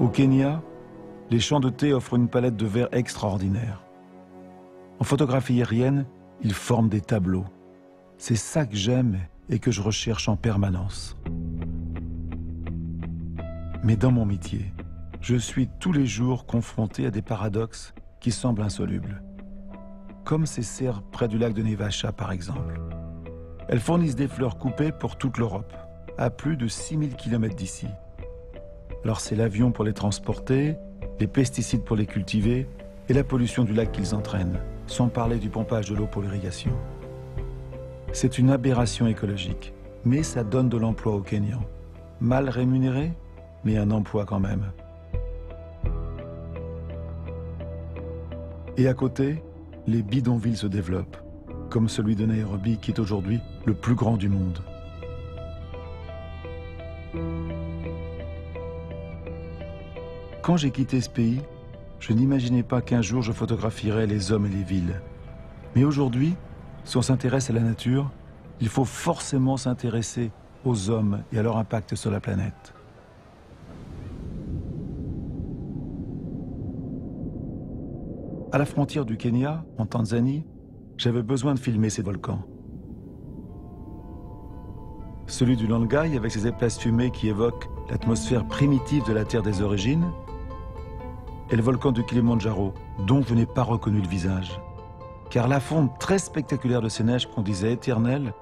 Au Kenya, les champs de thé offrent une palette de verts extraordinaire. En photographie aérienne, ils forment des tableaux. C'est ça que j'aime et que je recherche en permanence. Mais dans mon métier, je suis tous les jours confronté à des paradoxes qui semblent insolubles. Comme ces serres près du lac de Nevacha, par exemple. Elles fournissent des fleurs coupées pour toute l'Europe, à plus de 6000 km d'ici. Alors c'est l'avion pour les transporter, les pesticides pour les cultiver et la pollution du lac qu'ils entraînent, sans parler du pompage de l'eau pour l'irrigation. C'est une aberration écologique, mais ça donne de l'emploi aux Kenyans. Mal rémunéré, mais un emploi quand même. Et à côté, les bidonvilles se développent, comme celui de Nairobi qui est aujourd'hui le plus grand du monde. Quand j'ai quitté ce pays, je n'imaginais pas qu'un jour je photographierais les hommes et les villes. Mais aujourd'hui, si on s'intéresse à la nature, il faut forcément s'intéresser aux hommes et à leur impact sur la planète. À la frontière du Kenya, en Tanzanie, j'avais besoin de filmer ces volcans. Celui du Longai, avec ses épaisses fumées qui évoquent l'atmosphère primitive de la Terre des origines, et le volcan du Kilimandjaro, dont je n'ai pas reconnu le visage. Car la fonte très spectaculaire de ces neiges qu'on disait éternelles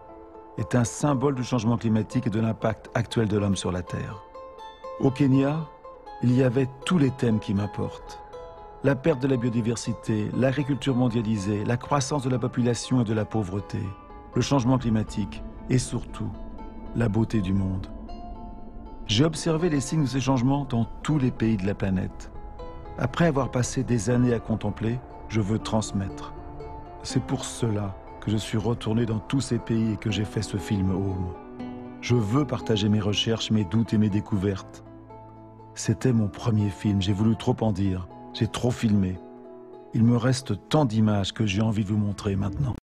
est un symbole du changement climatique et de l'impact actuel de l'homme sur la Terre. Au Kenya, il y avait tous les thèmes qui m'importent. La perte de la biodiversité, l'agriculture mondialisée, la croissance de la population et de la pauvreté, le changement climatique et surtout, la beauté du monde. J'ai observé les signes de ces changements dans tous les pays de la planète. Après avoir passé des années à contempler, je veux transmettre. C'est pour cela que je suis retourné dans tous ces pays et que j'ai fait ce film Home. Je veux partager mes recherches, mes doutes et mes découvertes. C'était mon premier film, j'ai voulu trop en dire. J'ai trop filmé. Il me reste tant d'images que j'ai envie de vous montrer maintenant.